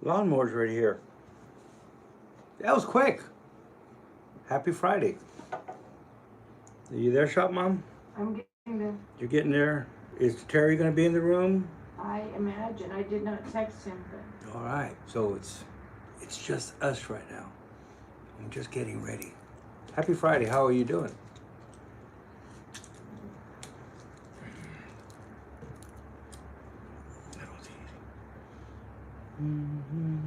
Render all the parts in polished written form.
Lawnmower's right here. That was quick. Happy Friday. Are you there, Shop Mom? I'm getting there. You're getting there. Is Terry going to be in the room? I imagine. I did not text him, but All right. So it's just us right now. I'm just getting ready. Happy Friday. How are you doing? That was easy. Mm-hmm.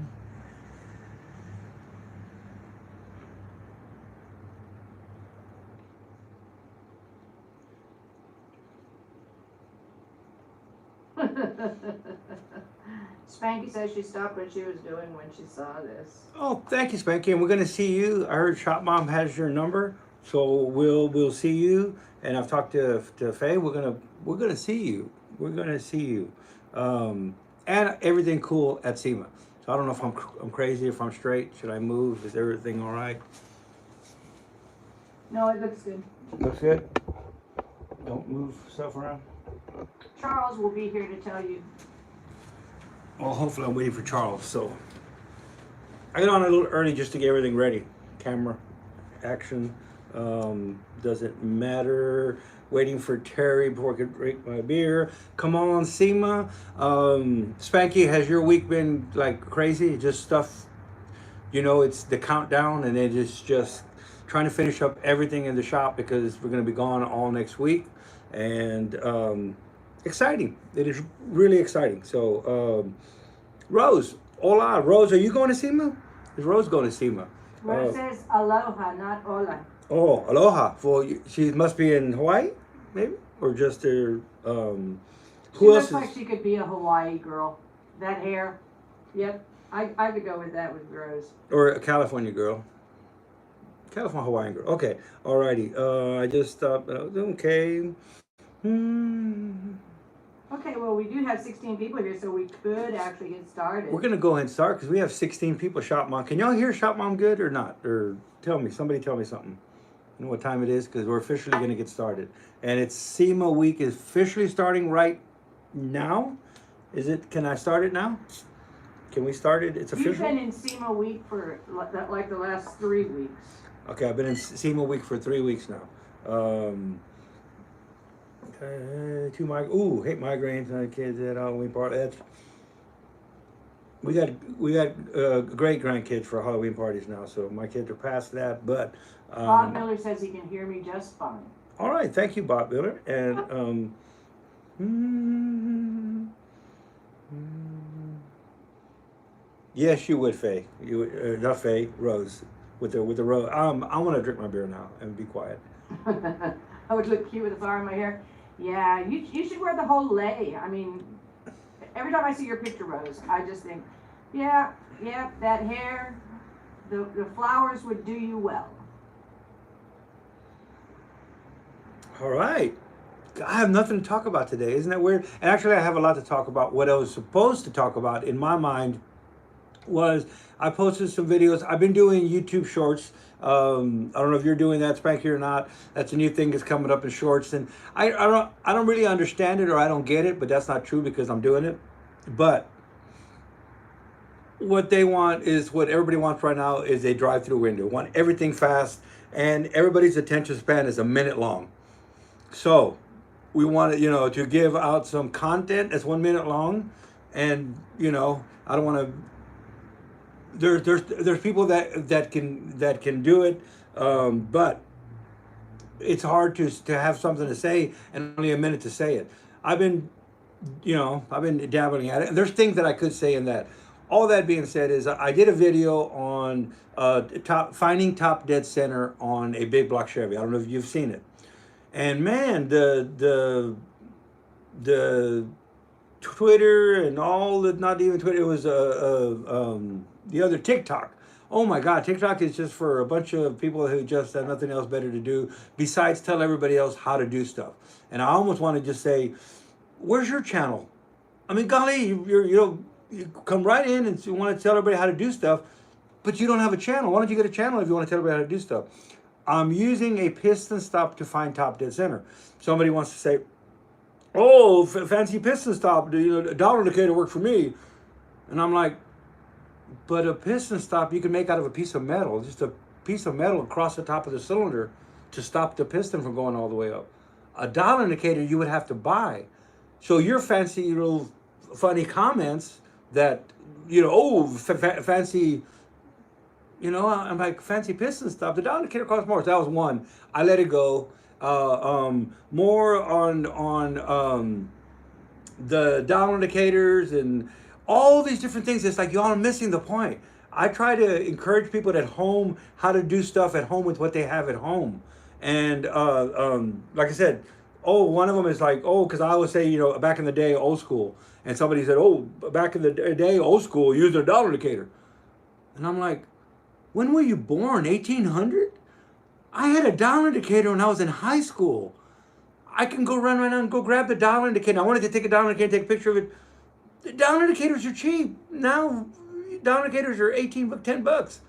Spanky says she stopped what she was doing when she saw this. Oh, thank you, Spanky. And we're gonna see you. I heard Shop Mom has your number, so we'll see you. And I've talked to Faye. We're gonna see you. We're gonna see you. And everything cool at SEMA. So I don't know if I'm crazy, if I'm straight. Should I move? Is everything all right? No, it looks good. Looks good. Don't move stuff around. Charles will be here to tell you. Well, hopefully I'm waiting for Charles. So I got on a little early just to get everything ready. Camera, action. Doesn't matter. Waiting for Terry before I could drink my beer. Come on, SEMA. Spanky, has your week been like crazy? Just stuff, it's the countdown and it is just trying to finish up everything in the shop because we're going to be gone all next week. And exciting. It is really exciting. So, Rose, hola. Rose, are you going to SEMA? Is Rose going to SEMA? Rose says aloha, not hola. Oh, aloha. Well, she must be in Hawaii, maybe? Or just her, She who looks else like is? she could be a Hawaii girl. That hair. Yep. I could go with that with Rose. Or a California girl. California Hawaiian girl. Okay, alrighty. I just stopped. Okay. Hmm. Okay, well, we do have 16 people here, so we could actually get started. We're gonna go ahead and start because we have 16 people. Shop Mom, can y'all hear Shop Mom good or not? Or somebody tell me something. You know what time it is because we're officially gonna get started, and it's SEMA week is officially starting right now. Is it? Can I start it now? Can we start it? It's official. You've been in SEMA week for like the last 3 weeks. Okay, I've been in SEMA week for 3 weeks now. Okay, hate migraines. Kids at Halloween party. We got great grandkids for Halloween parties now, so my kids are past that. But Bob Miller says he can hear me just fine. all right, thank you, Bob Miller. And yes, you would, Faye. You would, not Faye, Rose, with the rose. I want to drink my beer now and be quiet. I would look cute with a flower in my hair. Yeah, you should wear the whole lei. I mean, every time I see your picture, Rose, I just think, yeah, that hair, the flowers would do you well. All right. I have nothing to talk about today. Isn't that weird? And actually, I have a lot to talk about. What I was supposed to talk about in my mind was I posted some videos. I've been doing YouTube shorts. I don't know if you're doing that, Spanky, or not. That's a new thing that's coming up in shorts, and I don't really understand it or I don't get it, but that's not true because I'm doing it. But what they want is what everybody wants right now is a drive-through window. Want everything fast, and everybody's attention span is a minute long. So we want to give out some content that's 1 minute long, and I don't want to. There's people that can do it, but it's hard to have something to say and only a minute to say it. I've been dabbling at it, and there's things that I could say in that. All that being said is I did a video on finding top dead center on a big block Chevy. I don't know if you've seen it, and man, the Twitter and all the, not even Twitter, it was the other TikTok. Oh my God, TikTok is just for a bunch of people who just have nothing else better to do besides tell everybody else how to do stuff. And I almost want to just say, where's your channel? I mean, golly, you come right in and you want to tell everybody how to do stuff, but you don't have a channel. Why don't you get a channel if you want to tell everybody how to do stuff? I'm using a piston stop to find top dead center. Somebody wants to say, oh, fancy piston stop, a dollar indicator worked for me. And I'm like, But a piston stop you can make out of a piece of metal, just a piece of metal across the top of the cylinder to stop the piston from going all the way up. A dial indicator you would have to buy. So your fancy little funny comments that, fancy, I'm like, fancy piston stuff. The dial indicator costs more. So that was one. I let it go. More on the dial indicators and all these different things. It's like y'all are missing the point. I try to encourage people at home how to do stuff at home with what they have at home. And like I said, one of them is like, because I always say, back in the day, old school. And somebody said, back in the day, old school, use a dial indicator. And I'm like, when were you born? 1800? I had a dial indicator when I was in high school. I can go run right now and go grab the dial indicator. I wanted to take a dial indicator and take a picture of it. The dial indicators are cheap. Now, dial indicators are 18, 10 bucks.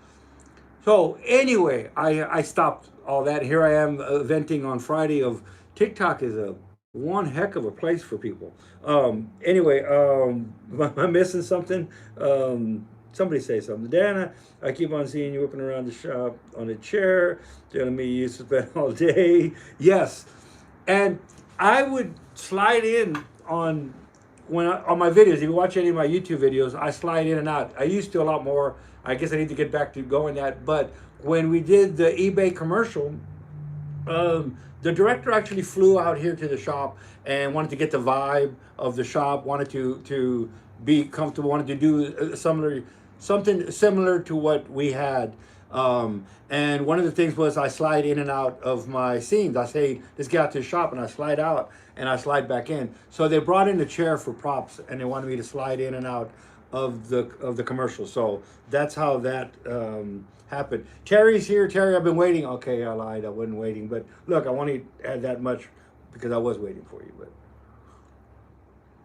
So anyway, I stopped all that. Here I am venting on Friday of TikTok is a one heck of a place for people. Anyway, am I missing something? Somebody say something. Dana, I keep on seeing you whipping around the shop on a chair, telling me you used to spend all day. Yes. And I would slide in on my videos. If you watch any of my YouTube videos, I slide in and out. I used to a lot more. I guess I need to get back to going that. But when we did the eBay commercial, the director actually flew out here to the shop and wanted to get the vibe of the shop, wanted to be comfortable, wanted to do something similar to what we had. And one of the things was I slide in and out of my scenes. I say, let's get out to the shop, and I slide out and I slide back in. So they brought in a chair for props, and they wanted me to slide in and out of the commercial. So that's how that happened. Terry's here. Terry, I've been waiting. Okay, I lied. I wasn't waiting. But look, I want to add that much because I was waiting for you. But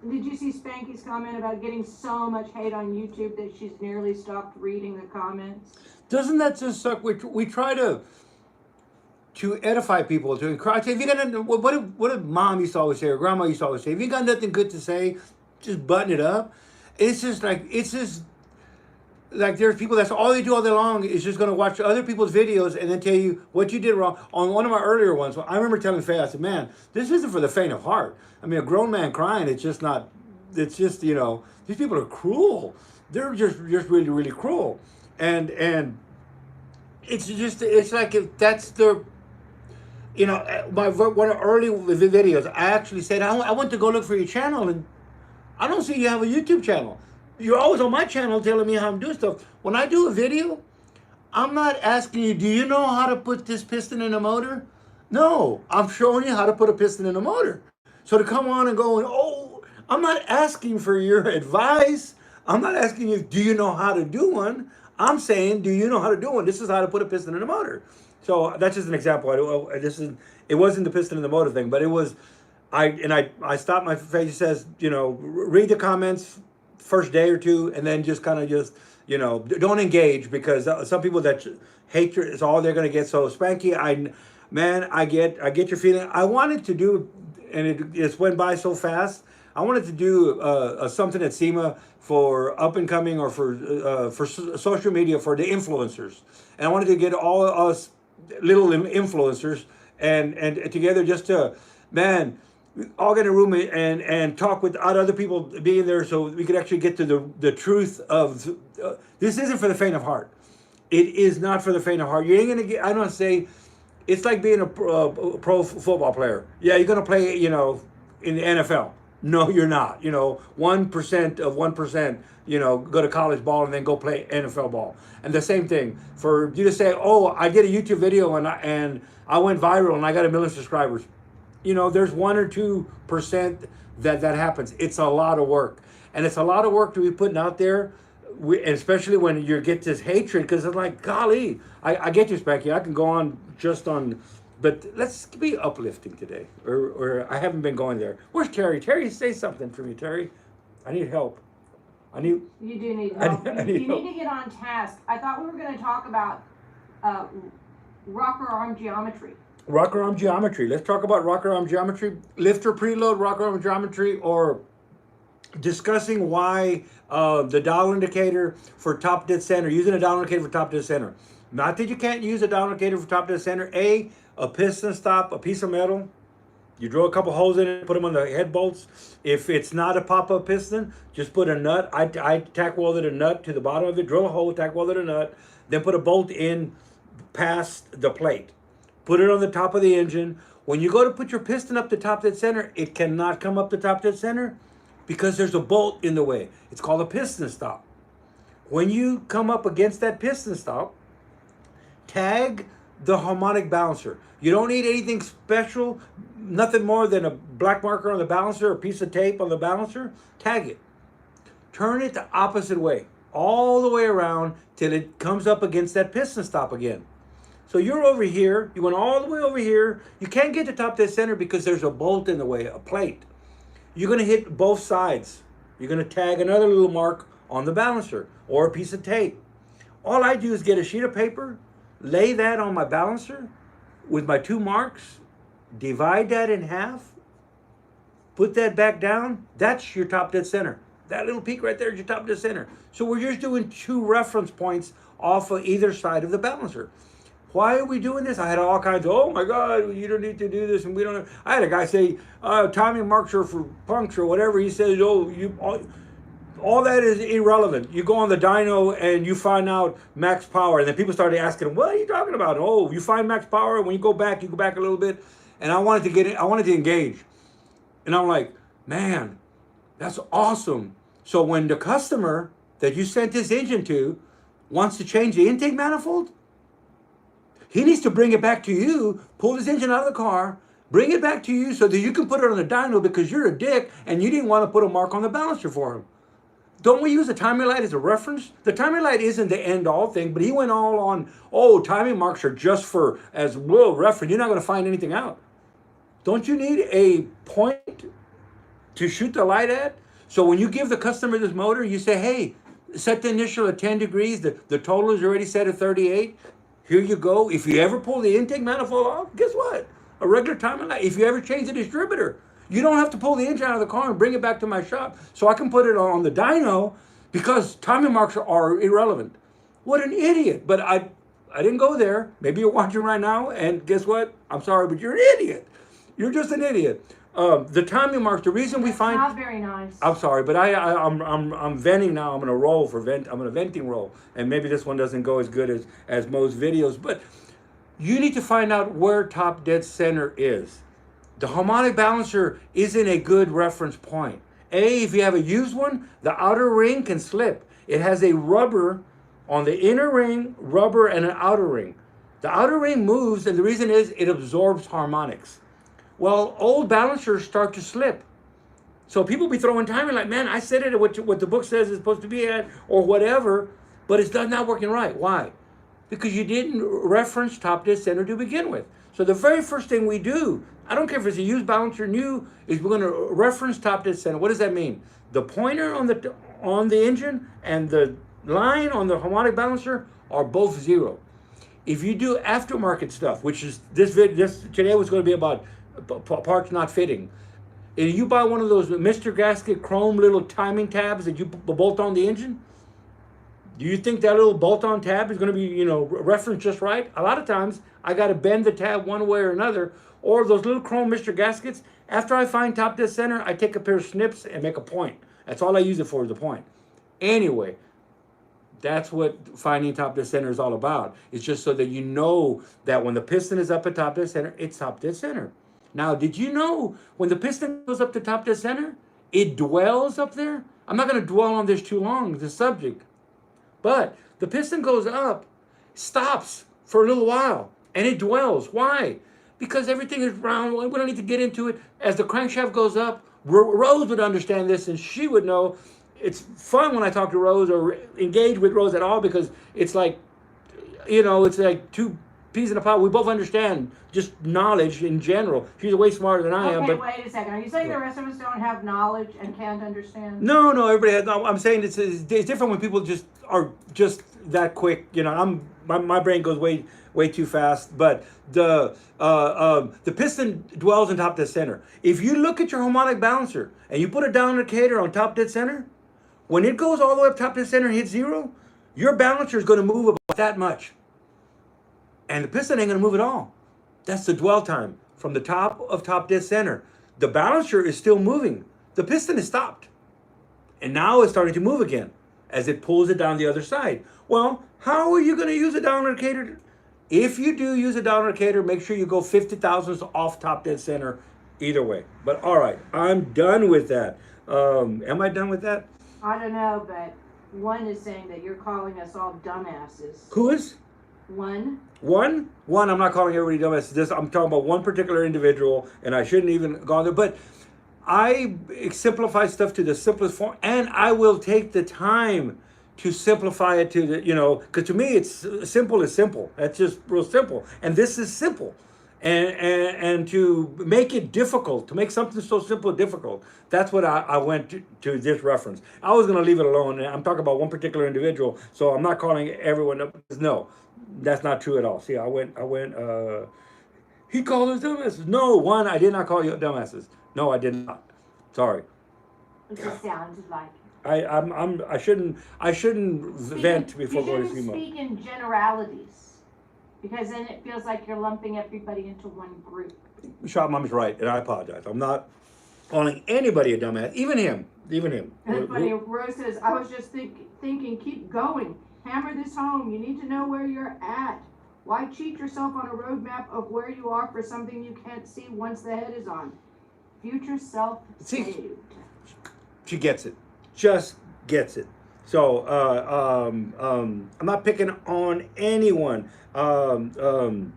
did you see Spanky's comment about getting so much hate on YouTube that she's nearly stopped reading the comments? Doesn't that just suck? We try to edify people, to encourage. If you got nothing, what did mom used to always say, or grandma used to always say? If you got nothing good to say, just button it up. It's just like there's people that's all they do all day long is just going to watch other people's videos and then tell you what you did wrong. On one of my earlier ones, I remember telling Faye, I said, man, this isn't for the faint of heart. I mean, a grown man crying, it's just, these people are cruel. They're just really, really cruel. And it's like if that's their, one of early videos, I actually said, I went to go look for your channel and I don't see you have a YouTube channel. You're always on my channel telling me how I'm doing stuff. When I do a video, I'm not asking you, do you know how to put this piston in a motor? No, I'm showing you how to put a piston in a motor. So to come on and go, I'm not asking for your advice. I'm not asking you, do you know how to do one? I'm saying, do you know how to do one? This is how to put a piston in a motor. So that's just an example. It wasn't the piston in the motor thing, but it was, I stopped my face. It says, read the comments first day or two, and then just don't engage, because some people that hate is all they're going to get. So Spanky, I get your feeling. I wanted to do, and it just went by so fast. I wanted to do something at SEMA for up and coming, or for social media for the influencers, and I wanted to get all us little influencers and together just to, man, all get in a room and talk without other people being there, so we could actually get to the truth of this. Isn't for the faint of heart. It is not for the faint of heart. You ain't gonna get. I don't say. It's like being a pro football player. Yeah, you're gonna play. In the NFL. No, you're not. 1% of 1%. Go to college ball and then go play NFL ball. And the same thing for you to say, I did a YouTube video and I went viral and I got 1 million subscribers. There's 1 or 2% that happens. It's a lot of work, and it's a lot of work to be putting out there. Especially when you get this hatred, because it's like, golly, I get you, Spanky. I can go on just on, but let's be uplifting today. Or I haven't been going there. Where's Terry? Terry, say something for me, Terry. I need help. You do need help. I need help. Need to get on task. I thought we were going to talk about rocker arm geometry. Rocker arm geometry. Let's talk about rocker arm geometry. Lifter preload, rocker arm geometry, or discussing why the dial indicator for top dead center, using a dial indicator for top dead center. Not that you can't use a dial indicator for top dead center. A piston stop, a piece of metal. You drill a couple holes in it, put them on the head bolts. If it's not a pop-up piston, just put a nut. I tack welded a nut to the bottom of it, drill a hole, tack welded a nut, then put a bolt in past the plate. Put it on the top of the engine. When you go to put your piston up the top dead center, it cannot come up the top dead center because there's a bolt in the way. It's called a piston stop. When you come up against that piston stop, tag the harmonic balancer. You don't need anything special, nothing more than a black marker on the balancer, a piece of tape on the balancer. Tag it. Turn it the opposite way, all the way around till it comes up against that piston stop again. So you're over here, you went all the way over here. You can't get to top dead center because there's a bolt in the way, a plate. You're gonna hit both sides. You're gonna tag another little mark on the balancer or a piece of tape. All I do is get a sheet of paper, lay that on my balancer with my 2 marks, divide that in half, put that back down. That's your top dead center. That little peak right there is your top dead center. So we're just doing 2 reference points off of either side of the balancer. Why are we doing this? I had all kinds of, oh my God, you don't need to do this, and we don't. I had a guy say, timing marks are for punks or whatever. He says, oh, all that is irrelevant. You go on the dyno and you find out max power, and then people started asking him, what are you talking about? Oh, you find max power. When you go back a little bit, and I wanted to engage, and I'm like, man, that's awesome. So when the customer that you sent this engine to wants to change the intake manifold, he needs to bring it back to you, pull his engine out of the car, bring it back to you so that you can put it on the dyno because you're a dick and you didn't want to put a mark on the balancer for him. Don't we use the timing light as a reference? The timing light isn't the end-all thing, but he went all on, oh, timing marks are just for, as reference. You're not going to find anything out. Don't you need a point to shoot the light at? So when you give the customer this motor, you say, hey, set the initial at 10 degrees. The total is already set at 38. Here you go. If you ever pull the intake manifold off, guess what? A regular timing light. If you ever change the distributor, you don't have to pull the engine out of the car and bring it back to my shop. So I can put it on the dyno because timing marks are irrelevant. What an idiot. But I didn't go there. Maybe you're watching right now, and guess what? I'm sorry, but you're an idiot. You're just an idiot. The timing marks, the reason we find... Not very nice. I'm sorry, but I'm venting now. I'm going to roll for vent. I'm going to venting roll. And maybe this one doesn't go as good as most videos. But you need to find out where top dead center is. The harmonic balancer isn't a good reference point. If you have a used one, the outer ring can slip. It has a rubber on the inner ring, rubber, and an outer ring. The outer ring moves, and the reason is it absorbs harmonics. Well, old balancers start to slip. So people be throwing timing like, man, I said it at what the book says it's supposed to be at, or whatever, but it's not working right. Why? Because you didn't reference top dead center to begin with. So the very first thing we do, I don't care if it's a used balancer, new, is we're going to reference top dead center. What does that mean? The pointer on the engine and the line on the harmonic balancer are both 0. If you do aftermarket stuff, which is this today was going to be about parts not fitting. If you buy one of those Mr. Gasket chrome little timing tabs that you bolt on the engine, do you think that little bolt-on tab is going to be, referenced just right? A lot of times, I got to bend the tab one way or another. Or those little chrome Mr. Gaskets, after I find top dead center, I take a pair of snips and make a point. That's all I use it for, is a point. Anyway, that's what finding top dead center is all about. It's just so that you know that when the piston is up at top dead center, it's top dead center. Now, did you know when the piston goes up to top dead center, it dwells up there? I'm not going to dwell on this too long, the subject. But the piston goes up, stops for a little while, and it dwells. Why? Because everything is round. We don't need to get into it. As the crankshaft goes up, Rose would understand this, and she would know. It's fun when I talk to Rose or engage with Rose at all, because it's like, it's like 2 peas in a pod. We both understand just knowledge in general. She's way smarter than I am. Okay, wait a second. Are you saying the rest of us don't have knowledge and can't understand? No, everybody has. No, I'm saying it's different when people just are just that quick. my brain goes way too fast. But the piston dwells on top dead center. If you look at your harmonic balancer and you put a down indicator on top dead center, when it goes all the way up top dead center and hits zero, your balancer is going to move about that much, and the piston ain't going to move at all. That's the dwell time from the top of top dead center. The balancer is still moving. The piston is stopped. And now it's starting to move again as it pulls it down the other side. Well, how are you going to use a down indicator? If you do use a down indicator, make sure you go 50 thousandths off top dead center either way. But all right, I'm done with that. Am I done with that? I don't know, but one is saying that you're calling us all dumbasses. Who is? One. One, I'm not calling everybody dumbass. I'm talking about one particular individual, and I shouldn't even go there. But I simplify stuff to the simplest form, and I will take the time to simplify it to the, because to me it's simple is simple. That's just real simple, and this is simple. And to make it difficult, to make something so simple difficult, that's what I went to this reference. I was going to leave it alone, and I'm talking about one particular individual, so I'm not calling everyone up. No, that's not true at all. See, I went, he called us dumbasses. No, one, I did not call you dumbasses. No, I did not. Sorry. It just sounded like. I shouldn't vent before going to SEMA. You SEMA. shouldn't speak in generalities, because then it feels like you're lumping everybody into one group. Shop Mom's right, and I apologize. I'm not calling anybody a dumbass, even him. That's funny. Rose says, I was just thinking, keep going. Hammer this home. You need to know where you're at. Why cheat yourself on a roadmap of where you are for something you can't see once the head is on? Future self saved. She gets it. Just gets it. So I'm not picking on anyone. Anywho,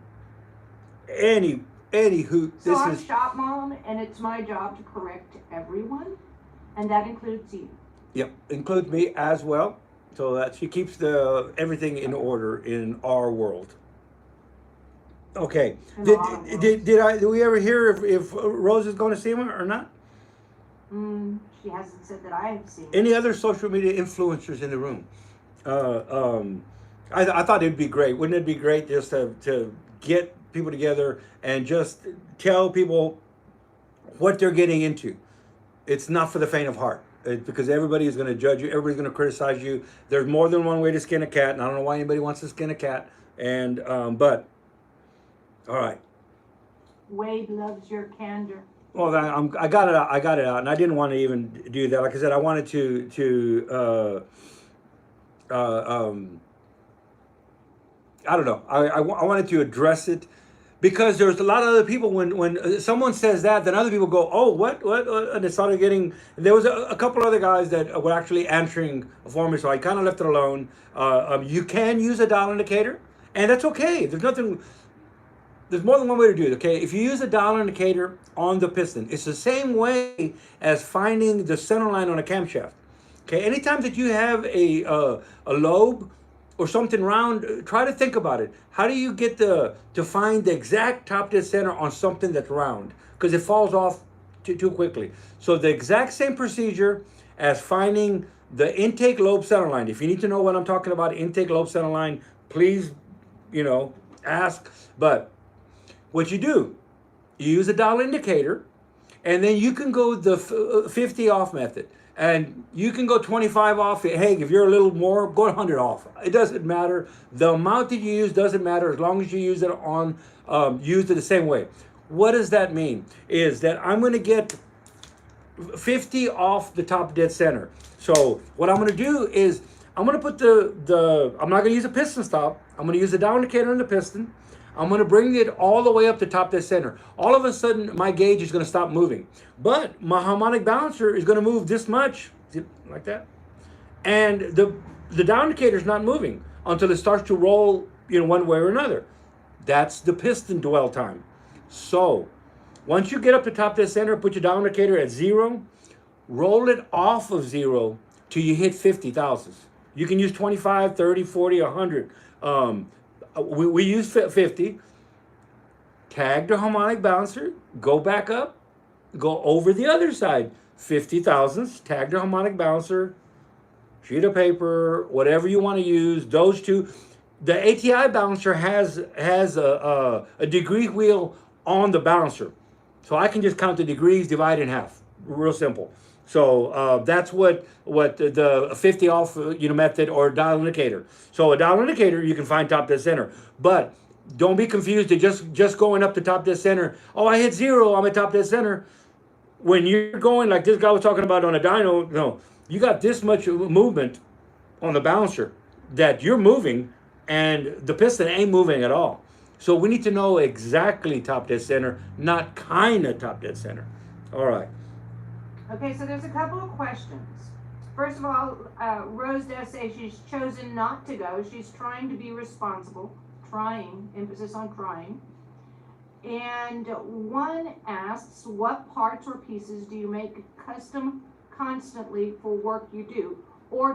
so I'm Shop Mom, and it's my job to correct everyone, and that includes you. Yep, includes me as well. So that she keeps everything in order in our world. Okay. Did we ever hear if Rose is going to SEMA or not? She hasn't said that I have seen. Any other social media influencers in the room? I thought it'd be great. Wouldn't it be great just to get people together and just tell people what they're getting into? It's not for the faint of heart. Because everybody is going to judge you. Everybody's going to criticize you. There's more than one way to skin a cat, and I don't know why anybody wants to skin a cat. And but all right. Wade loves your candor. Well, I got it out. I got it out, and I didn't want to even do that. Like I said, I wanted to I don't know. I wanted to address it. Because there's a lot of other people, when someone says that, then other people go, oh, what? And they started getting, there was a couple other guys that were actually answering for me, so I kind of left it alone. You can use a dial indicator, and that's okay. There's more than one way to do it, okay? If you use a dial indicator on the piston, it's the same way as finding the center line on a camshaft. Okay, anytime that you have a lobe, or something round, try to think about it. How do you get to find the exact top dead center on something that's round? Because it falls off too quickly. So the exact same procedure as finding the intake lobe center line. If you need to know what I'm talking about, intake lobe center line, please, ask. But what you do, you use a dial indicator, and then you can go the 50 off method. And you can go 25 off. Hey, if you're a little more, go 100 off. It doesn't matter. The amount that you use doesn't matter as long as you use it used it the same way. What does that mean? Is that I'm going to get 50 off the top dead center. So what I'm going to do is I'm going to put I'm not going to use a piston stop. I'm going to use a down indicator on the piston. I'm going to bring it all the way up to top dead center. All of a sudden, my gauge is going to stop moving. But my harmonic balancer is going to move this much, like that. And the down indicator is not moving until it starts to roll, one way or another. That's the piston dwell time. So once you get up to top dead center, put your down indicator at 0, roll it off of 0 till you hit 50 thousandths. You can use 25, 30, 40, 100. We use 50, tag the harmonic balancer, go back up, go over the other side, 50 thousandths, tag the harmonic balancer, sheet of paper, whatever you want to use, those two. The ATI balancer has a degree wheel on the balancer, so I can just count the degrees, divide in half, real simple. So that's what the 50 off method or dial indicator. So a dial indicator you can find top dead center, but don't be confused to just going up to top dead center. Oh, I hit 0, I'm at top dead center. When you're going like this guy was talking about on a dyno, no, you got this much movement on the balancer that you're moving and the piston ain't moving at all. So we need to know exactly top dead center, not kind of top dead center. All right. Okay, so there's a couple of questions. First of all, Rose does say she's chosen not to go. She's trying to be responsible. Trying, emphasis on trying. And one asks, what parts or pieces do you make custom constantly for work you do? Or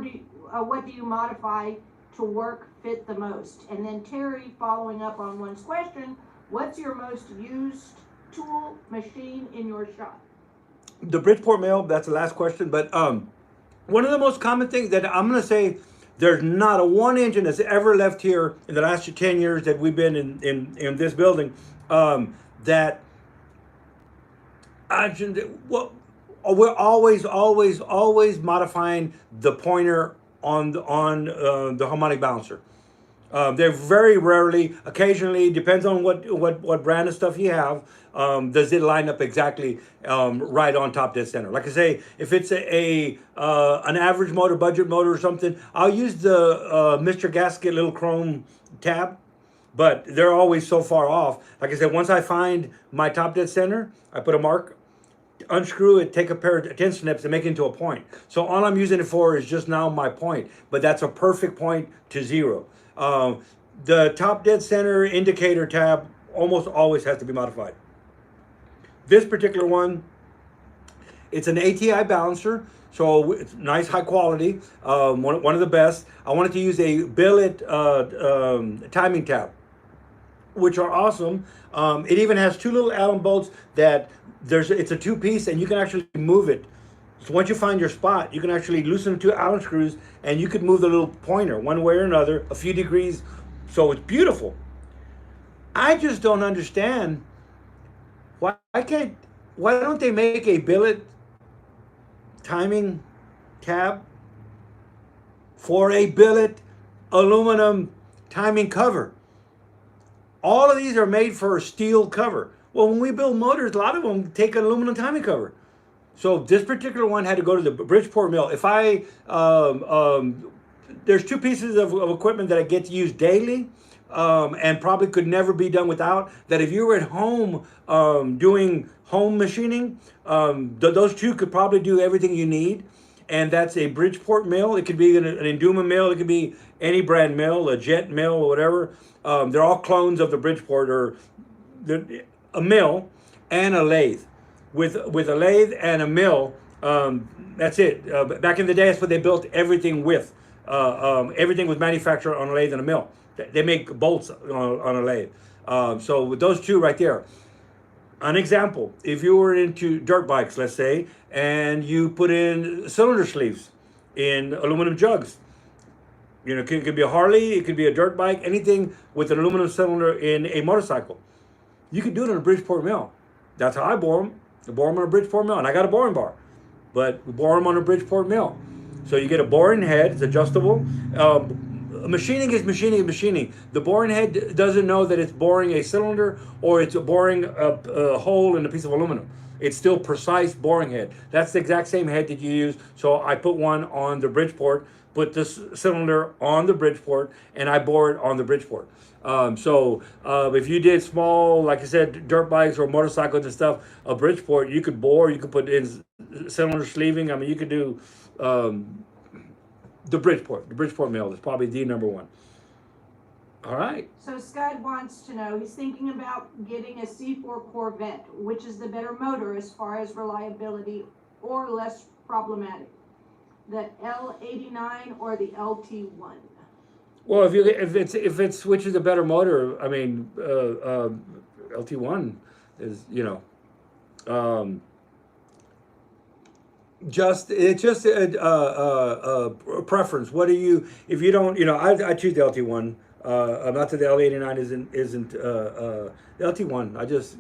what do you modify to work fit the most? And then Terry, following up on one's question, what's your most used tool, machine in your shop? The Bridgeport mill, that's the last question. But one of the most common things that I'm going to say, there's not a one engine that's ever left here in the last 10 years that we've been in this building that well, we're always modifying the pointer on the harmonic balancer. They're very rarely, occasionally, depends on what brand of stuff you have. Does it line up exactly right on top dead center? Like I say, if it's an average motor, budget motor or something, I'll use the Mr. Gasket little chrome tab, but they're always so far off. Like I said, once I find my top dead center, I put a mark, unscrew it, take a pair of 10 snips and make it into a point. So all I'm using it for is just now my point, but that's a perfect point to 0. The top dead center indicator tab almost always has to be modified. This particular one, it's an ATI balancer, so it's nice, high quality, one of the best. I wanted to use a billet timing tab, which are awesome. It even has 2 little Allen bolts that it's a 2-piece and you can actually move it. So once you find your spot, you can actually loosen the 2 Allen screws and you could move the little pointer one way or another, a few degrees. So it's beautiful. I just don't understand why don't they make a billet timing tab for a billet aluminum timing cover? All of these are made for a steel cover. Well, when we build motors, a lot of them take an aluminum timing cover. So this particular one had to go to the Bridgeport mill. If there's 2 pieces of equipment that I get to use daily, and probably could never be done without. That if you were at home doing home machining, those 2 could probably do everything you need. And that's a Bridgeport mill. It could be an Enduma mill. It could be any brand mill, a Jet mill or whatever. They're all clones of the Bridgeport, or a mill and a lathe. With a lathe and a mill, that's it. Back in the day, that's what they built everything with. Everything was manufactured on a lathe and a mill. They make bolts on a lathe. So with those 2 right there, an example, if you were into dirt bikes, let's say, and you put in cylinder sleeves in aluminum jugs, it could be a Harley, it could be a dirt bike, anything with an aluminum cylinder in a motorcycle. You could do it on a Bridgeport mill. That's how I bore them. I bore them on a Bridgeport mill, and I got a boring bar, but we bore them on a Bridgeport mill. So you get a boring head, it's adjustable. Machining is machining. The boring head doesn't know that it's boring a cylinder or it's boring a hole in a piece of aluminum. It's still precise boring head. That's the exact same head that you use. So I put one on the Bridgeport, put this cylinder on the Bridgeport, and I bore it on the Bridgeport. If you did small, like I said, dirt bikes or motorcycles and stuff, a Bridgeport, you could bore, you could put in cylinder sleeving. I mean, you could do the Bridgeport mill is probably the number 1. All right. So Scud wants to know, he's thinking about getting a C4 Corvette. Which is the better motor as far as reliability or less problematic? The L89 or the LT1? Well, if it's which is a better motor, I mean, LT1 is it's just a preference. What do you, if you don't, I choose the LT1. Not that the L89 isn't the LT1. I just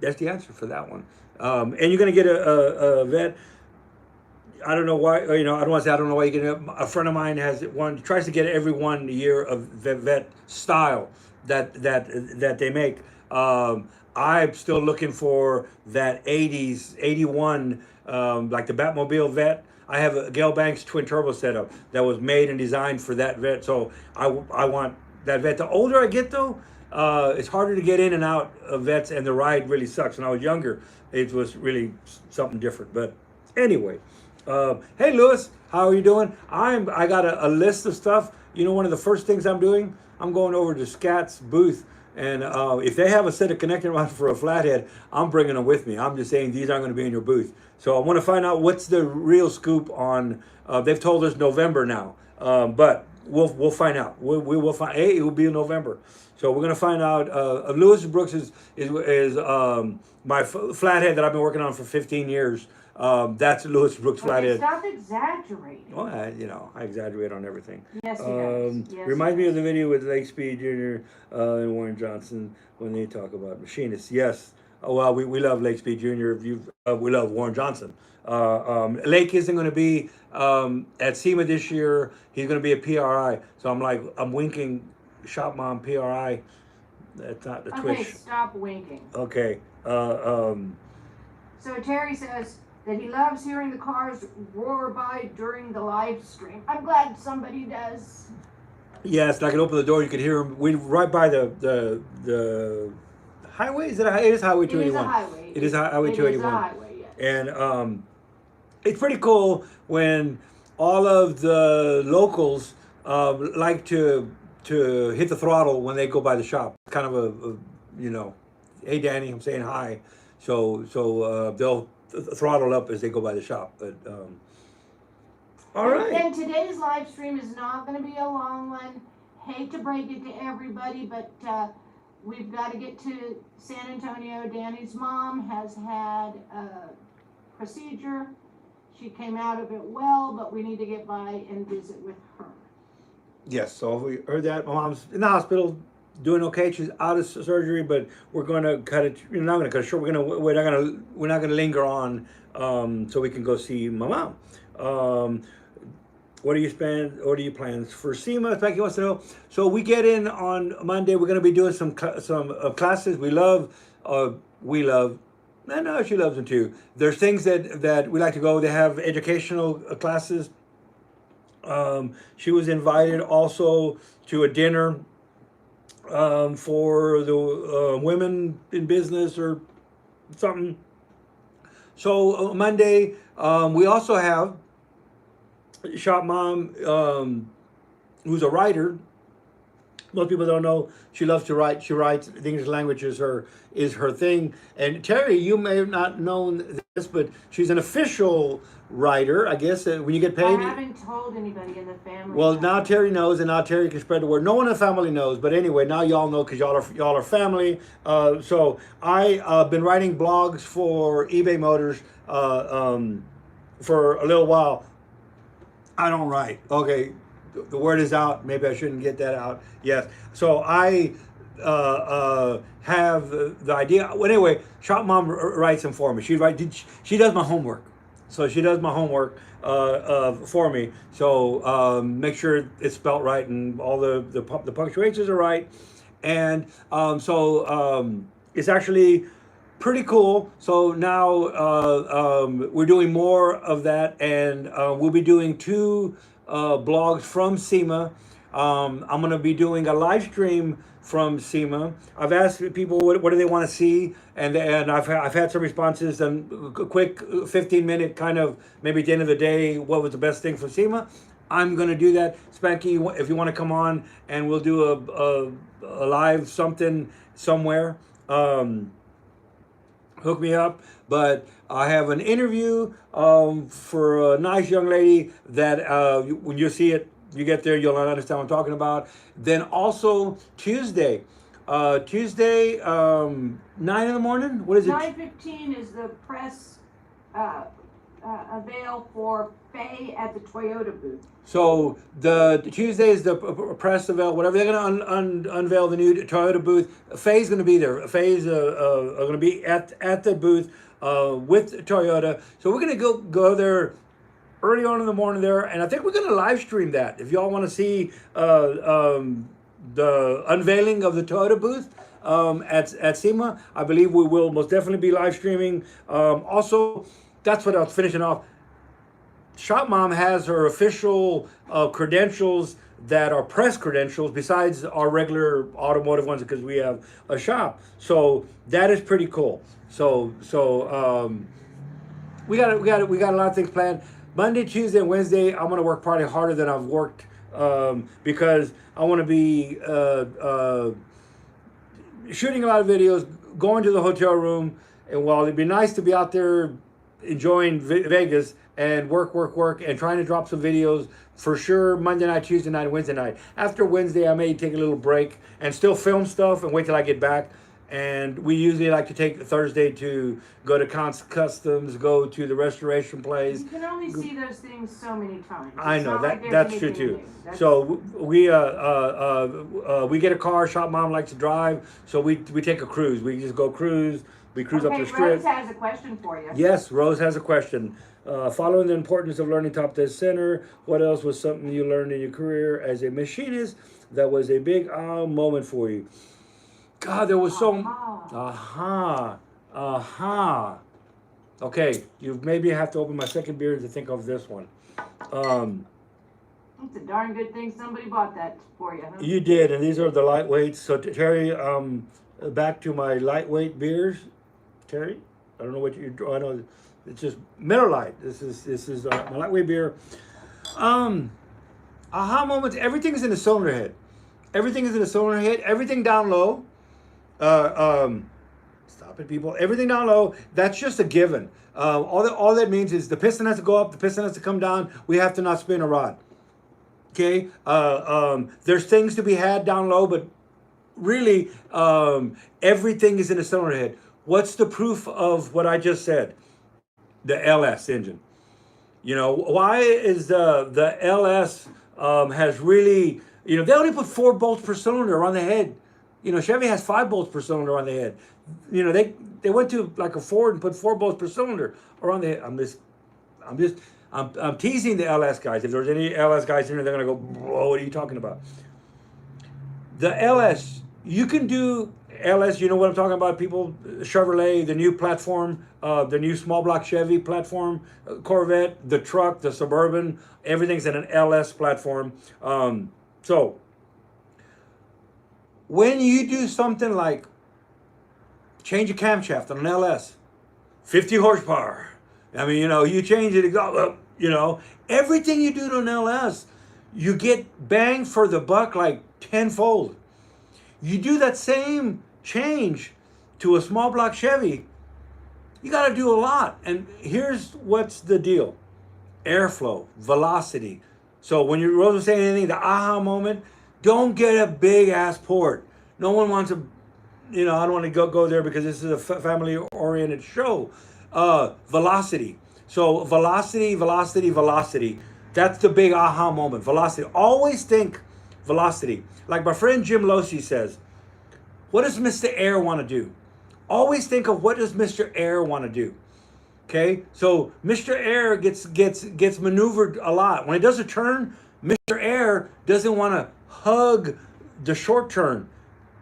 that's the answer for that one. And you're gonna get a vet. I don't know why. I don't want to say I don't know why you get it. A friend of mine has one. Tries to get every 1 year of vet style that they make. I'm still looking for that 80s 81 like the Batmobile vet. I have a Gale Banks twin turbo setup that was made and designed for that vet. So I want that vet. The older I get though, it's harder to get in and out of vets, and the ride really sucks. When I was younger, it was really something different. But anyway. Hey Lewis, how are you doing? I got a list of stuff. One of the first things I'm doing, I'm going over to Scat's booth, and if they have a set of connecting rods for a flathead, I'm bringing them with me. I'm just saying these aren't going to be in your booth. So I want to find out what's the real scoop on. They've told us November now, but we'll find out. We will find. It will be in November. So we're going to find out. Lewis Brooks is my flathead that I've been working on for 15 years. That's Lewis Brooks flathead. Stop exaggerating. Well, I exaggerate on everything. Yes, he does. Yes, reminds he me does. of the video with Lake Speed Jr. And Warren Johnson when they talk about machinists. Yes. Oh, well, we love Lake Speed Jr. We love Warren Johnson. Lake isn't going to be at SEMA this year. He's going to be at PRI. So I'm winking Shop Mom PRI. That's not the Okay, Twitch. stop winking. Okay. So Terry says that he loves hearing the cars roar by during the live stream. I'm glad somebody does. Yes, I could open the door. You could hear him. We right by the highway. Is it? It is Highway 281. It is a highway. It is Highway 281. It is a highway, yes. And it's pretty cool when all of the locals like to hit the throttle when they go by the shop. Kind of hey Danny, I'm saying hi. So they'll throttle up as they go by the shop. But all right. And today's live stream is not going to be a long one. Hate to break it to everybody, but we've got to get to San Antonio. Danny's mom has had a procedure. She came out of it well, but we need to get by and visit with her. Yes, so we heard that. My mom's in the hospital, doing okay. She's out of surgery, but we're going to cut it. We're not going to cut it short. We're not going to linger on, so we can go see my mom. What are your plans for SEMA? Becky wants to know. So we get in on Monday. We're going to be doing some classes. We love. No, she loves them too. There's things that we like to go. They have educational classes. She was invited also to a dinner for the women in business or something. So Monday, we also have Shop Mom, who's a writer. Most people don't know she loves to write. She writes. The English language is her thing. And Terry, you may have not known this, but she's an official writer, I guess. When you get paid. I haven't told anybody in the family. Well, now Terry knows, and now Terry can spread the word. No one in the family knows, but anyway, now y'all know because y'all are family. So I've been writing blogs for eBay Motors for a little while. I don't write. Okay. The word is out. Maybe I shouldn't get that out. Yes. So I have the idea. Well, anyway, Shop Mom writes them for me. She does my homework. So she does my homework for me. So make sure it's spelt right and all the punctuations are right. And it's actually pretty cool. So now we're doing more of that, and we'll be doing 2 blogs from SEMA. I'm going to be doing a live stream from SEMA. I've asked people what do they want to see, and I've had some responses, and a quick 15-minute kind of, maybe at the end of the day, what was the best thing from SEMA. I'm going to do that. Spanky, if you want to come on, and we'll do a live something somewhere, hook me up. But I have an interview for a nice young lady that when you see it, you get there, you'll understand what I'm talking about. Then also Tuesday, 9 in the morning. What is it? 9:15 is the press avail for Faye at the Toyota booth? So the Tuesday is the press avail, whatever they're going to unveil the new Toyota booth. Faye's going to be there. Faye's going to be at the booth with Toyota. So we're going to go there early on in the morning there, and I think we're going to live stream that. If y'all want to see the unveiling of the Toyota booth at SEMA, I believe we will most definitely be live streaming. Also, that's what I was finishing off. Shop Mom has her official credentials that are press credentials besides our regular automotive ones because we have a shop. So that is pretty cool. So we got a lot of things planned. Monday, Tuesday, and Wednesday, I'm gonna work probably harder than I've worked because I want to be shooting a lot of videos, going to the hotel room, and while it'd be nice to be out there enjoying Vegas and work, and trying to drop some videos for sure Monday night, Tuesday night, Wednesday night. After Wednesday, I may take a little break and still film stuff and wait till I get back. And we usually like to take Thursday to go to Customs, go to the restoration place. You can only see those things so many times. I know that's true too. So we get a car. Shop Mom likes to drive, so we take a cruise. We just go cruise. We cruise up the strip. Rose has a question for you. Yes, Rose has a question. Following the importance of learning top dead center, what else was something you learned in your career as a machinist that was a big moment for you? God, there was so... Okay, you maybe have to open my second beer to think of this one. It's a darn good thing somebody bought that for you, huh? You did, and these are the lightweights. So Terry, back to my lightweight beers. Terry, I don't know what you... I know it's just Miller Lite. This is my lightweight beer. Aha moments. Everything is in the cylinder head. Everything is in the cylinder head. Everything down low. Stop it, people. Everything down low. That's just a given. All that means is the piston has to go up. The piston has to come down. We have to not spin a rod. Okay. There's things to be had down low, but really, everything is in the cylinder head. What's the proof of what I just said? The LS engine. You know, why is the LS has really, you know, they only put 4 bolts per cylinder on the head. You know, Chevy has 5 bolts per cylinder on the head. You know, they went to like a Ford and put 4 bolts per cylinder around the head. I'm teasing the LS guys. If there's any LS guys in here, they're gonna go, "Whoa, what are you talking about?" The LS, you can do LS, you know what I'm talking about, people. Chevrolet, the new platform, the new small block Chevy platform, Corvette, the truck, the Suburban, everything's in an LS platform. So when you do something like change a camshaft on an LS, 50 horsepower, I mean, you know, you change it, you know, everything you do to an LS, you get bang for the buck like tenfold. You do that same change to a small block Chevy, you got to do a lot. And here's what's the deal: airflow, velocity. So when you're Rose was saying anything, the aha moment, don't get a big ass port. No one wants to, you know, I don't want to go there because this is a family oriented show. Velocity. So velocity. That's the big aha moment. Velocity. Always think velocity. Like my friend Jim Losi says, what does Mr. Air want to do? Always think of what does Mr. Air want to do. Okay, so Mr. Air gets maneuvered a lot. When it does a turn, Mr. Air doesn't want to hug the short turn.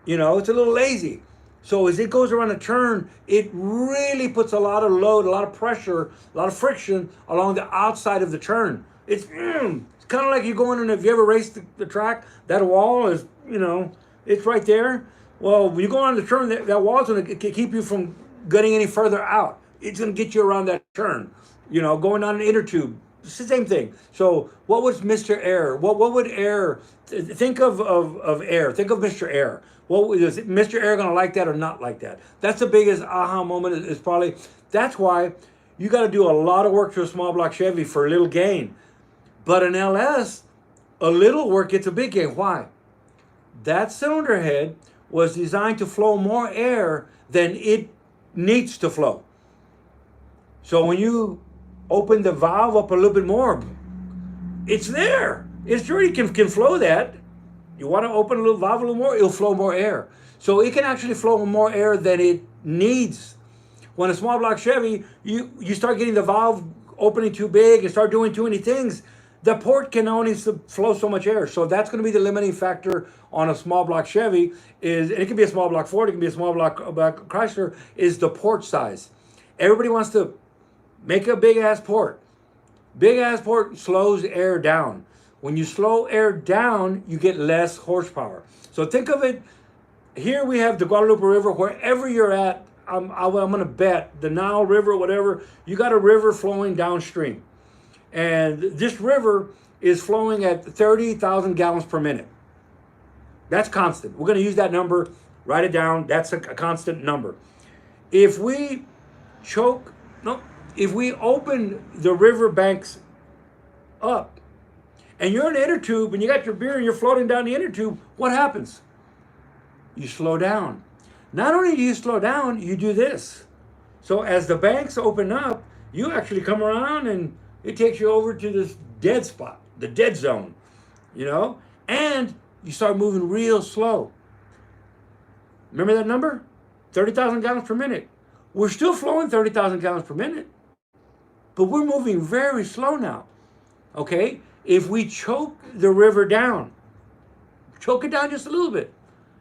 You know, it's a little lazy. So as it goes around a turn, it really puts a lot of load, a lot of pressure, a lot of friction along the outside of the turn. It's kind of like you're going in, if you ever raced the track, that wall is, you know, it's right there. Well, when you go on the turn, that wall's going to keep you from getting any further out. It's going to get you around that turn. You know, going on an inner tube, it's the same thing. So what was Mr. Air? What would Air, think of Air, think of Mr. Air. What is Mr. Air going to like that or not like that? That's the biggest aha moment is probably, that's why you got to do a lot of work to a small block Chevy for a little gain. But an LS, a little work gets a big gain. Why? That cylinder head was designed to flow more air than it needs to flow. So when you open the valve up a little bit more. It's there. It's already can flow that. You want to open a little valve a little more, it'll flow more air. So it can actually flow more air than it needs. When a small block Chevy, you start getting the valve opening too big and start doing too many things, the port can only flow so much air. So that's going to be the limiting factor on a small block Chevy. And it can be a small block Ford, it can be a small block Chrysler, is the port size. Everybody wants to make a big ass port. Big ass port slows air down. When you slow air down, you get less horsepower. So think of it, here we have the Guadalupe River, wherever you're at, I'm going to bet, the Nile River, whatever, you got a river flowing downstream. And this river is flowing at 30,000 gallons per minute. That's constant. We're going to use that number, write it down, that's a constant number. If we if we open the river banks up, and you're in the inner tube and you got your beer and you're floating down the inner tube, what happens? You slow down. Not only do you slow down, you do this. So as the banks open up, you actually come around and it takes you over to this dead spot, the dead zone, and you start moving real slow. Remember that number? 30,000 gallons per minute. We're still flowing 30,000 gallons per minute, but we're moving very slow now. Okay? If we choke the river down, choke it down just a little bit,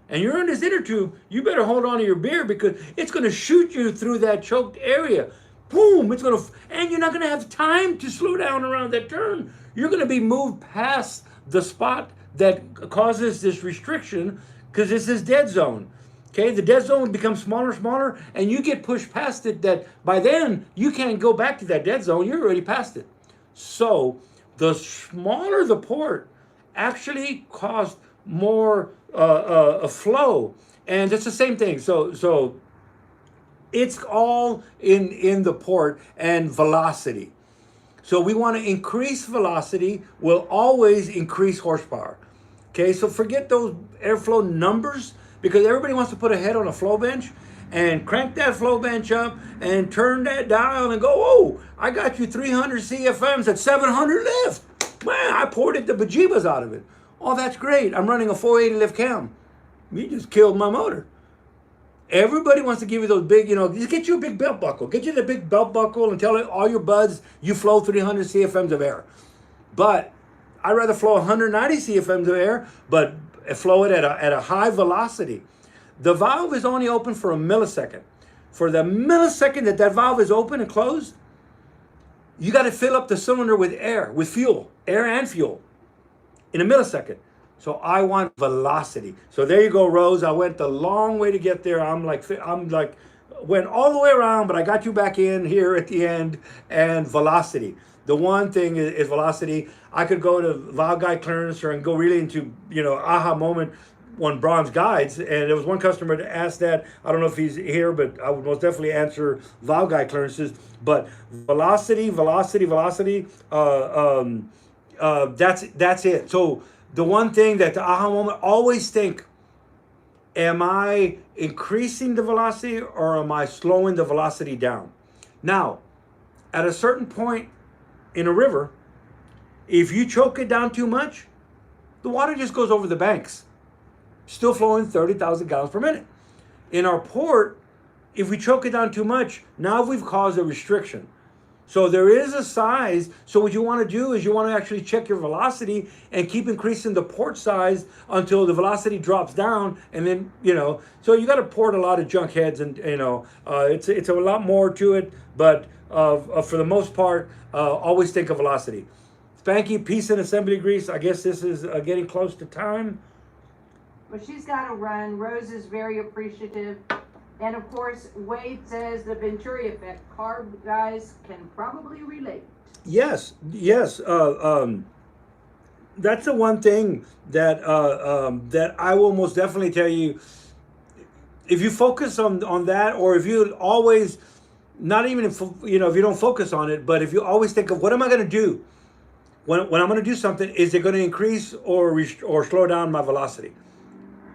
and you're in this inner tube, you better hold on to your beer because it's going to shoot you through that choked area. Boom! And you're not going to have time to slow down around that turn. You're going to be moved past the spot that causes this restriction because this is dead zone. Okay, the dead zone becomes smaller and smaller, and you get pushed past it that by then you can't go back to that dead zone. You're already past it. So the smaller the port actually caused more a flow, and it's the same thing. So it's all in the port and velocity. So we want to increase velocity, will always increase horsepower. Okay, so forget those airflow numbers because everybody wants to put a head on a flow bench and crank that flow bench up and turn that dial and go, oh, I got you 300 CFMs at 700 lift. Man, I poured it the bejeebas out of it. Oh, that's great. I'm running a 480 lift cam. You just killed my motor. Everybody wants to give you those big, just get you a big belt buckle. Get you the big belt buckle and tell all your buds you flow 300 CFMs of air. But I'd rather flow 190 CFMs of air, but flow it at a high velocity. The valve is only open for a millisecond. For the millisecond that valve is open and closed, you got to fill up the cylinder with air, with fuel, air and fuel, in a millisecond. So I want velocity. So there you go, Rose. I went the long way to get there. I'm like went all the way around, but I got you back in here at the end. And velocity. The one thing is velocity. I could go to valve guide clearance and go really into aha moment on bronze guides. And there was one customer that asked that. I don't know if he's here, but I would most definitely answer valve guide clearances. But velocity. That's it. So the one thing that the aha moment, always think, am I increasing the velocity or am I slowing the velocity down? Now, at a certain point in a river, if you choke it down too much, the water just goes over the banks, still flowing 30,000 gallons per minute. In our port, if we choke it down too much, now we've caused a restriction. So there is a size. So what you want to do is you want to actually check your velocity and keep increasing the port size until the velocity drops down. And then, so you got to port a lot of junk heads and, it's a lot more to it. But for the most part, always think of velocity. Spanky, peace and assembly grease. I guess this is getting close to time. Well, she's got to run. Rose is very appreciative. And of course, Wade says the Venturi effect. Carb guys can probably relate. Yes. That's the one thing that that I will most definitely tell you. If you focus on that, or if you always, not even if you don't focus on it, but if you always think of what am I going to do when I'm going to do something, is it going to increase or slow down my velocity?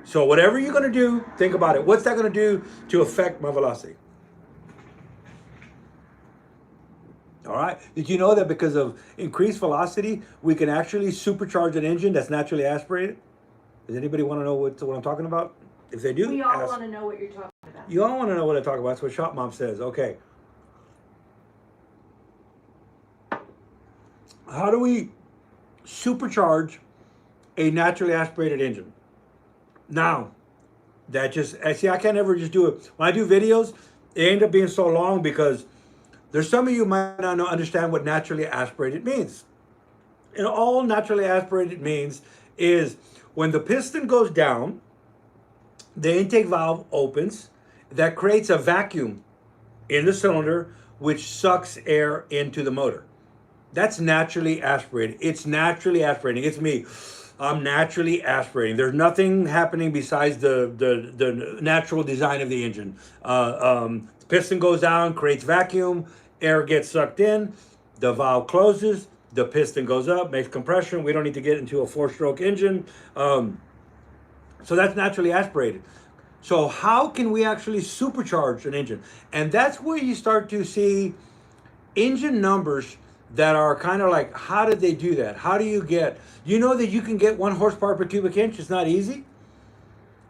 So whatever you're going to do, think about it. What's that going to do to affect my velocity? All right. Did you know that because of increased velocity, we can actually supercharge an engine that's naturally aspirated? Does anybody want to know what I'm talking about? If they do, We all ask. want to know what you're talking about. You all want to know what I talk about. That's what Shop Mom says. Okay. How do we supercharge a naturally aspirated engine? Now, that just, see, I can't ever just do it. When I do videos, they end up being so long because there's some of you might not understand what naturally aspirated means. And all naturally aspirated means is when the piston goes down, the intake valve opens, that creates a vacuum in the cylinder, which sucks air into the motor. That's naturally aspirated. It's naturally aspirating. It's me. I'm naturally aspirating. There's nothing happening besides the natural design of the engine. Piston goes down, creates vacuum, air gets sucked in, the valve closes, the piston goes up, makes compression. We don't need to get into a 4-stroke engine. So that's naturally aspirated. So how can we actually supercharge an engine? And that's where you start to see engine numbers that are kind of like, how did they do that? How do you get, you know that you can get 1 horsepower per cubic inch? It's not easy.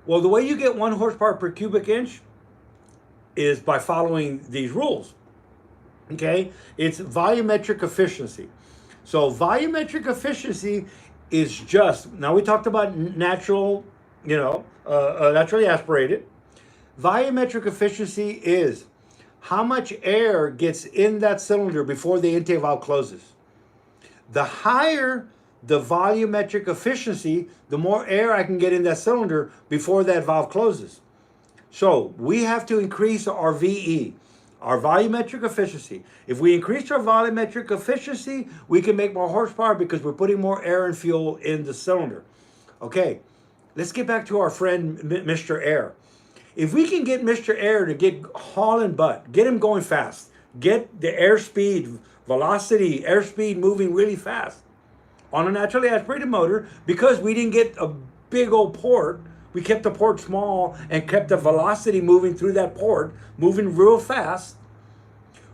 Well, the way you get 1 horsepower per cubic inch is by following these rules. Okay? It's volumetric efficiency. So volumetric efficiency is just, now we talked about natural, naturally aspirated. Volumetric efficiency is how much air gets in that cylinder before the intake valve closes. The higher the volumetric efficiency, the more air I can get in that cylinder before that valve closes. So we have to increase our VE, our volumetric efficiency. If we increase our volumetric efficiency, we can make more horsepower because we're putting more air and fuel in the cylinder. Okay, let's get back to our friend Mr. Air. If we can get Mr. Air to get hauling butt, get him going fast, get the airspeed, velocity, airspeed moving really fast on a naturally aspirated motor, because we didn't get a big old port, we kept the port small and kept the velocity moving through that port, moving real fast.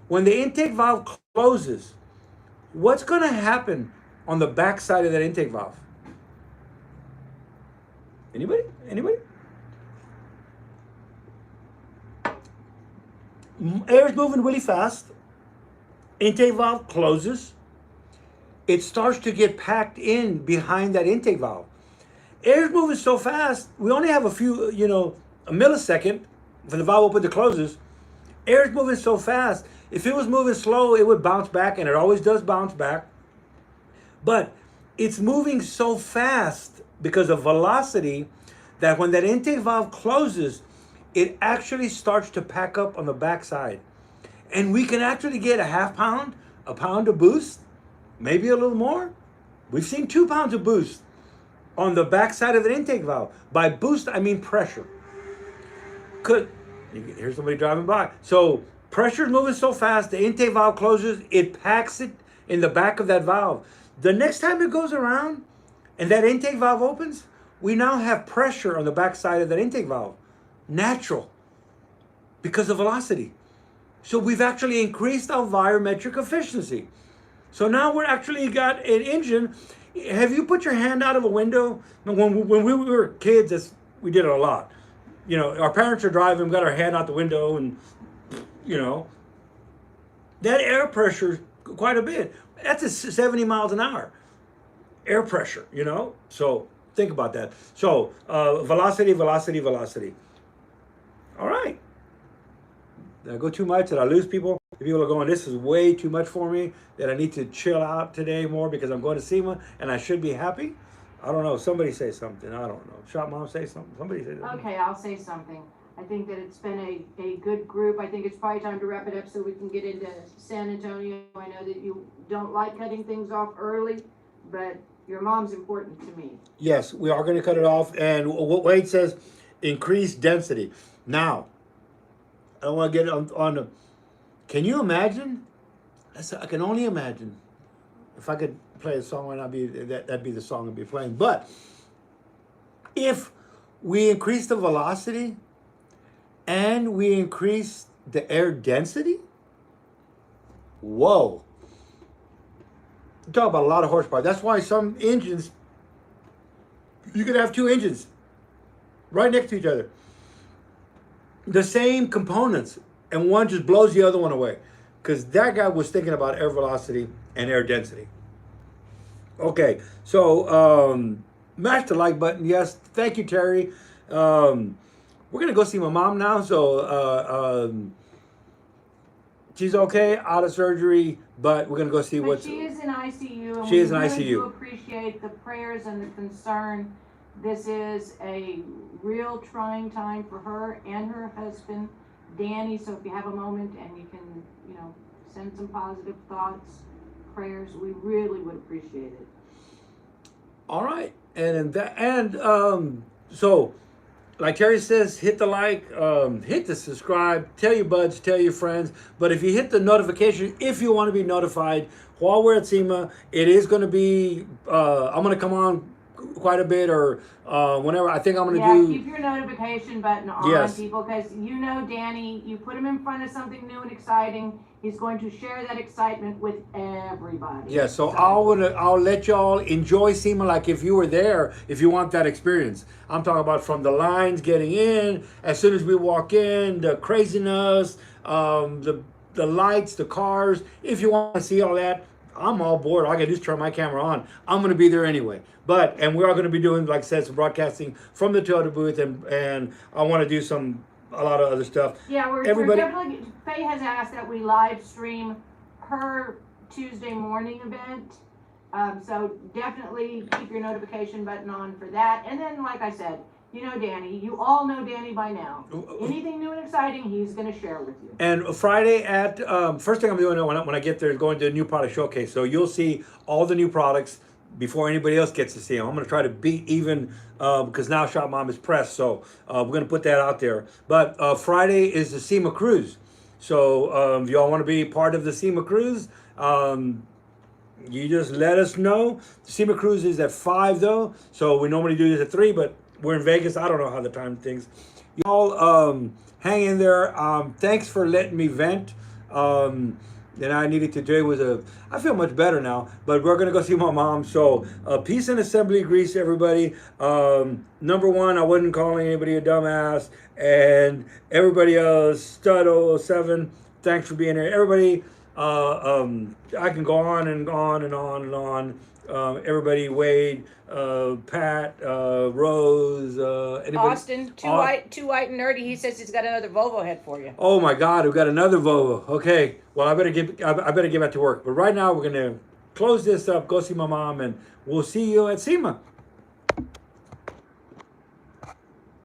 When the intake valve closes, what's going to happen on the back side of that intake valve? Anybody? Air's moving really fast. Intake valve closes. It starts to get packed in behind that intake valve. Air's moving so fast, we only have a few, a millisecond for the valve open to closes. Air's moving so fast. If it was moving slow, it would bounce back, and it always does bounce back. But it's moving so fast because of velocity that when that intake valve closes, it actually starts to pack up on the backside. And we can actually get a half pound, a pound of boost, maybe a little more. We've seen 2 pounds of boost on the backside of the intake valve. By boost, I mean pressure. Here's somebody driving by. So pressure is moving so fast, the intake valve closes, it packs it in the back of that valve. The next time it goes around and that intake valve opens, we now have pressure on the backside of that intake valve. Natural, because of velocity. So we've actually increased our volumetric efficiency. So now we're actually got an engine. Have you put your hand out of a window? When we were kids, we did it a lot. Our parents are driving, we got our hand out the window, and that air pressure quite a bit. That's a 70 miles an hour air pressure, So think about that. So velocity. All right. Did I go too much? Did I lose people? If people are going, this is way too much for me, that I need to chill out today more because I'm going to SEMA and I should be happy. I don't know. Somebody say something. I don't know. Shop Mom, say something. Somebody say something. Okay, I'll say something. I think that it's been a good group. I think it's probably time to wrap it up so we can get into San Antonio. I know that you don't like cutting things off early, but your mom's important to me. Yes, we are going to cut it off. And what Wade says, increase density. Now, I don't want to get on the... Can you imagine? I can only imagine. If I could play a song right now, that'd be the song I'd be playing. But if we increase the velocity and we increase the air density, whoa. You talk about a lot of horsepower. That's why some engines, you could have two engines right next to each other. The same components, and one just blows the other one away. Because that guy was thinking about air velocity and air density. Okay, so mash the like button. Yes, thank you, Terry. We're gonna go see my mom now. So she's okay, out of surgery, but we're gonna go see But what's. she is in ICU, and She is in we really ICU. do appreciate the prayers and the concern. This is a real trying time for her and her husband, Danny. So if you have a moment and you can, send some positive thoughts, prayers, we really would appreciate it. All right, so like Terry says, hit the like, hit the subscribe, tell your buds, tell your friends. But if you hit the notification, if you want to be notified while we're at SEMA, it is going to be. I'm going to come on quite a bit, or whenever. I think I'm going to do. Keep your notification button on, Yes. people, because Danny, you put him in front of something new and exciting, he's going to share that excitement with everybody. Yeah, so I'll let y'all enjoy SEMA like if you were there, if you want that experience. I'm talking about from the lines getting in, as soon as we walk in, the craziness, the lights, the cars. If you want to see all that, I'm all board. All I gotta do is turn my camera on. I'm gonna be there anyway. And we are gonna be doing, like I said, some broadcasting from the Toyota booth, and I want to do a lot of other stuff. Yeah, we're definitely. Faye has asked that we live stream her Tuesday morning event. So definitely keep your notification button on for that. And then, like I said, Danny. You all know Danny by now. Anything new and exciting, he's going to share with you. And Friday at first thing I'm doing when I get there is going to a new product showcase. So you'll see all the new products before anybody else gets to see them. I'm going to try to beat even because now Shop Mom is pressed. So we're going to put that out there. But Friday is the SEMA cruise. So if y'all want to be part of the SEMA cruise, you just let us know. The SEMA cruise is at 5 though. So we normally do this at 3, but we're in Vegas. I don't know how the time things. Y'all hang in there. Thanks for letting me vent. And I needed to do I feel much better now, but we're going to go see my mom. So peace and assembly grease, everybody. Number one, I wasn't calling anybody a dumbass. And everybody else, Stud 007, thanks for being here. Everybody, I can go on and on and on and on. Everybody, Wade, Pat, Rose, anybody? Austin, too white and nerdy. He says he's got another Volvo head for you. Oh my God, we've got another Volvo. Okay, well I better get back to work. But right now we're gonna close this up, go see my mom, and we'll see you at SEMA.